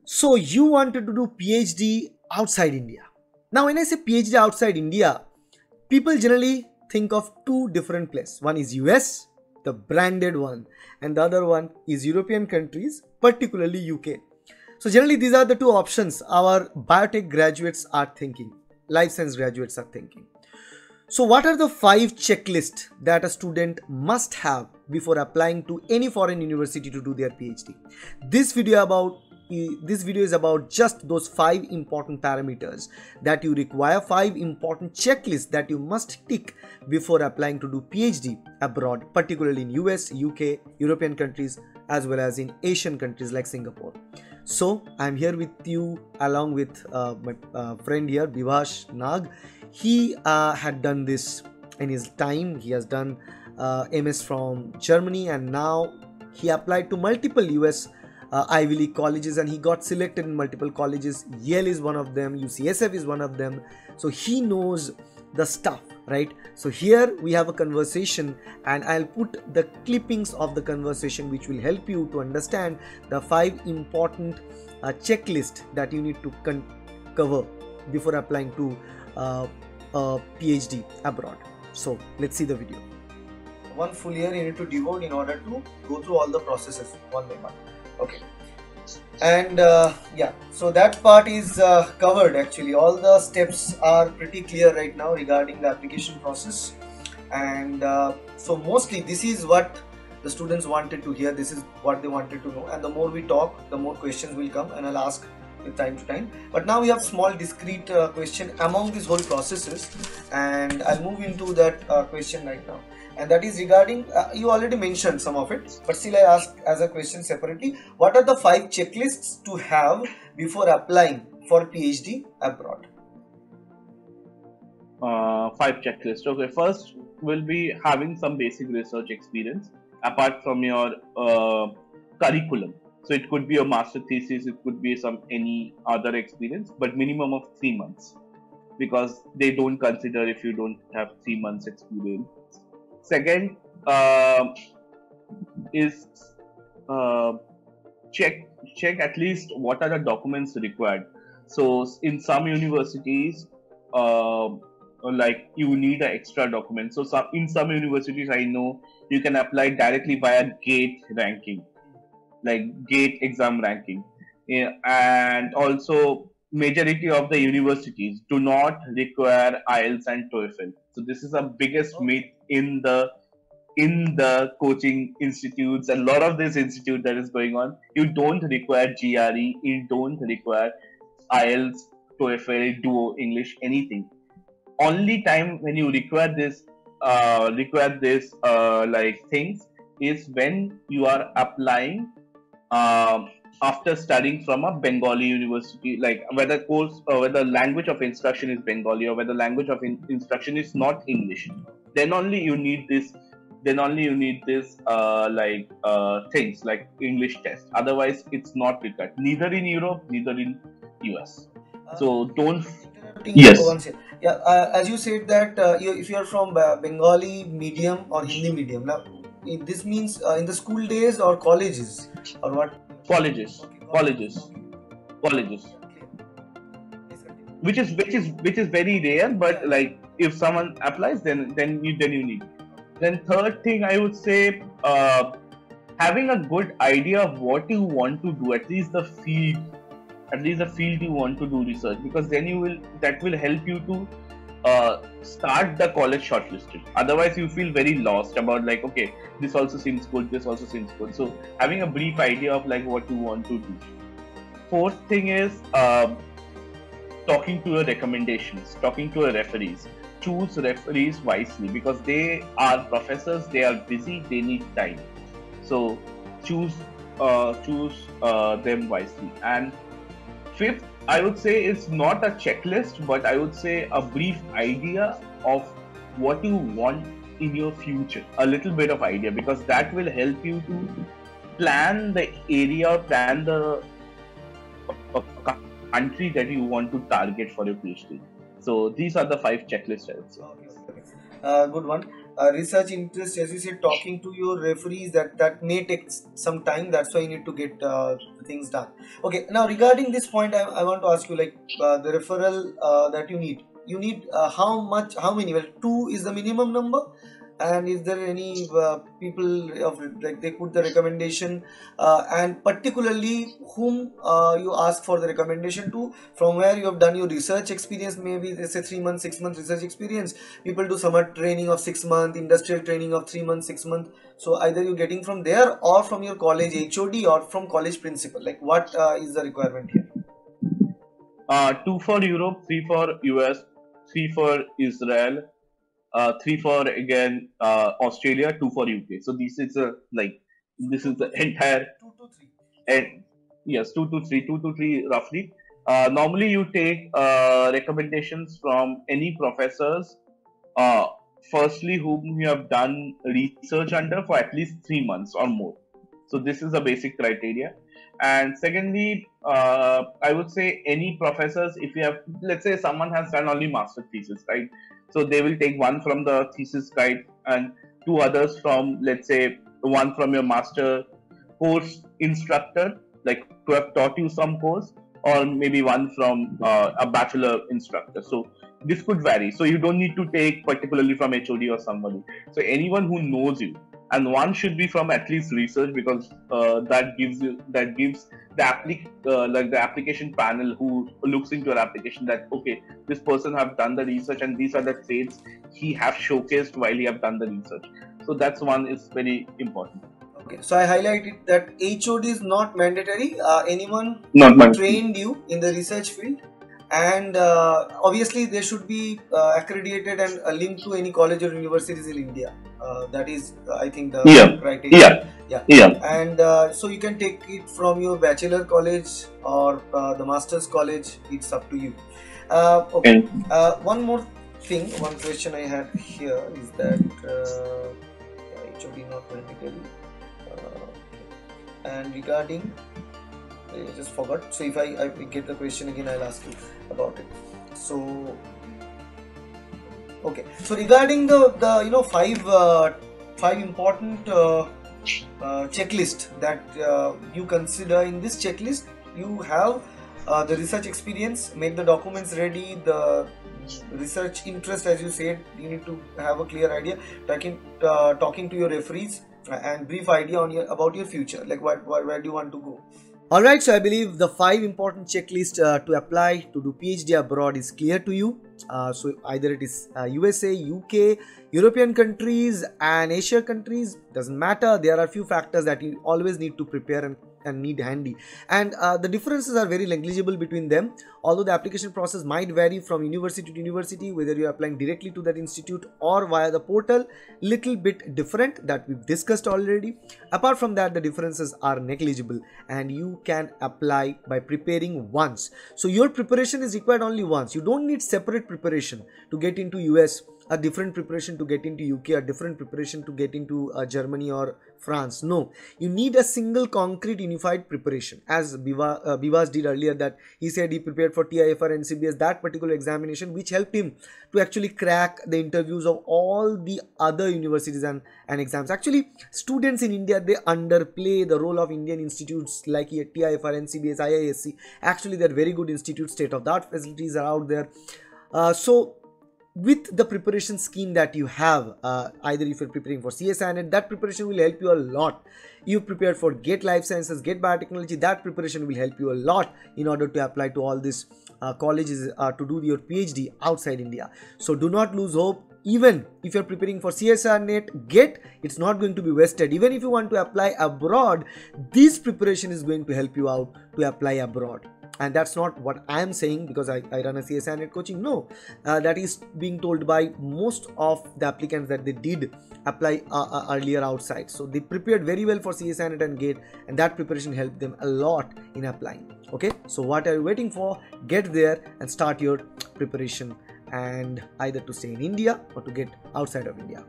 So you wanted to do PhD outside India. Now when I say PhD outside India, people generally think of two different places. One is US, the branded one, and the other one is European countries, particularly UK. So generally these are the two options our biotech graduates are thinking, life science graduates are thinking. So what are the 5 checklists that a student must have before applying to any foreign university to do their PhD? This video is about just those 5 important parameters that you require, 5 important checklists that you must tick before applying to do PhD abroad, particularly in US, UK, European countries, as well as in Asian countries like Singapore. So I'm here with you along with my friend here, Bhivash Nag. He had done this in his time. He has done MS from Germany, and now he applied to multiple US Ivy League colleges, and he got selected in multiple colleges. Yale is one of them, UCSF is one of them. So he knows the stuff, right? So here we have a conversation, and I'll put the clippings of the conversation which will help you to understand the 5 important checklist that you need to cover before applying to a PhD abroad. So let's see the video. 1 full year you need to devote in order to go through all the processes one by one. Okay, and yeah, so that part is covered. Actually, all the steps are pretty clear right now regarding the application process, and so mostly this is what the students wanted to hear. This is what they wanted to know, and the more we talk, the more questions will come, and I'll ask with time to time. But now we have small discrete question among these whole processes, and I'll move into that question right now. And that is regarding, you already mentioned some of it, but still I ask as a question separately. What are the 5 checklists to have before applying for PhD abroad? 5 checklists. Okay, first will be having some basic research experience apart from your curriculum. So it could be a master thesis, it could be any other experience, but minimum of 3 months, because they don't consider if you don't have 3 months experience. Second is check at least what are the documents required. So in some universities, like you need an extra document. So in some universities, I know you can apply directly via GATE ranking, like GATE exam ranking, and also majority of the universities do not require IELTS and TOEFL. So this is the biggest myth in the coaching institutes. A lot of this institute that is going on, you don't require GRE, you don't require IELTS, TOEFL, Duo, English, anything. Only time when you require this like things is when you are applying after studying from a Bengali university, like whether whether language of instruction is Bengali or whether language of instruction is not English, then only you need this. Then only you need this things like English test. Otherwise, it's not required. Neither in Europe, neither in US. So don't. Yes. Yeah, as you said that if you are from Bengali medium or Hindi medium, now this means in the school days or colleges or what? Colleges. Which is very rare, but like if someone applies, then you need. Then third thing I would say, having a good idea of what you want to do, at least the field you want to do research, because then that will help you to start the college shortlisted. Otherwise you feel very lost about like, okay, this also seems good, this also seems good. So having a brief idea of like what you want to do. Fourth thing is talking to your recommendations, talking to your referees. Choose referees wisely, because they are professors, they are busy, they need time. So choose them wisely. And fifth, I would say, it's not a checklist, but I would say a brief idea of what you want in your future. A little bit of idea, because that will help you to plan the area, plan the country that you want to target for your PhD. So these are the 5 checklists, I would say. Good one. research interest, as you said, talking to your referees, that may take some time. That's why you need to get things done. Okay, now regarding this point, I want to ask you, like, the referral that you need how many? Well, 2 is the minimum number. And is there any people of, like, they put the recommendation, and particularly whom you ask for the recommendation to, from where you have done your research experience? Maybe they say 3 months, 6 months research experience. People do summer training of 6 months, industrial training of 3 months, 6 months. So either you're getting from there or from your college HOD or from college principal. Like, what is the requirement here? 2 for Europe, 3 for US, 3 for Israel, 3 for again Australia, 2 for UK. So this is this is the entire 2 to 3. and yes, 2 to 3 roughly. Normally you take recommendations from any professors. Uh, Firstly, whom you have done research under for at least 3 months or more. So this is a basic criteria. And secondly, I would say any professors, if you have, let's say someone has done only master thesis, right? So they will take one from the thesis guide and 2 others from, let's say, one from your master course instructor, like to have taught you some course, or maybe one from a bachelor instructor. So this could vary. So you don't need to take particularly from HOD or somebody. So anyone who knows you, and one should be from at least research, because that gives the application panel who looks into your application that okay, this person have done the research and these are the traits he have showcased while he have done the research. So that's one is very important. Okay, so I highlighted that HOD is not mandatory. Anyone Not who mandatory. trained you in the research field, and obviously they should be accredited and linked to any college or universities in India. That is, I think, the criteria. Yeah. And so you can take it from your bachelor college or the master's college. It's up to you. Okay. One more thing, one question I had here is that HOD not mandatory. And regarding, I just forgot. So if I get the question again, I'll ask you about it. So okay. So regarding the 5 important checklist that you consider. In this checklist, you have the research experience, make the documents ready, the research interest, as you said, you need to have a clear idea, talking to your referees, and brief idea on about your future, like where do you want to go. Alright, so I believe the 5 important checklist to apply to do PhD abroad is clear to you. So either it is USA, UK, European countries and Asia countries, doesn't matter. There are few factors that you always need to prepare and need handy, and the differences are very negligible between them, although the application process might vary from university to university, whether you are applying directly to that institute or via the portal. Little bit different, that we've discussed already. Apart from that, the differences are negligible and you can apply by preparing once. So your preparation is required only once. You don't need separate preparation to get into US, a different preparation to get into UK, a different preparation to get into Germany or France. No, you need a single concrete unified preparation, as Bivas did earlier, that he said he prepared for TIFR and CBS, that particular examination, which helped him to actually crack the interviews of all the other universities and exams. Actually, students in India, they underplay the role of Indian institutes like TIFR, NCBS, IISc. Actually, they're very good institutes, state-of-the-art facilities are out there. So with the preparation scheme that you have, either if you're preparing for CSIRNet, that preparation will help you a lot. You prepared for GATE Life Sciences, GATE Biotechnology, that preparation will help you a lot in order to apply to all these colleges to do your PhD outside India. So do not lose hope. Even if you're preparing for CSIRNet, GATE, it's not going to be wasted. Even if you want to apply abroad, this preparation is going to help you out to apply abroad. And that's not what I am saying because I run a CSIRNet coaching. No, that is being told by most of the applicants that they did apply earlier outside. So they prepared very well for CSIRNet and GATE, and that preparation helped them a lot in applying. Okay, so what are you waiting for? Get there and start your preparation, and either to stay in India or to get outside of India.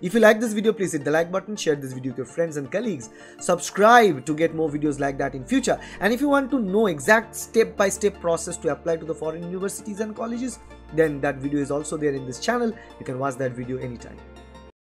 If you like this video, please hit the like button, share this video with your friends and colleagues, subscribe to get more videos like that in future. And if you want to know exact step-by-step process to apply to the foreign universities and colleges, then that video is also there in this channel. You can watch that video anytime.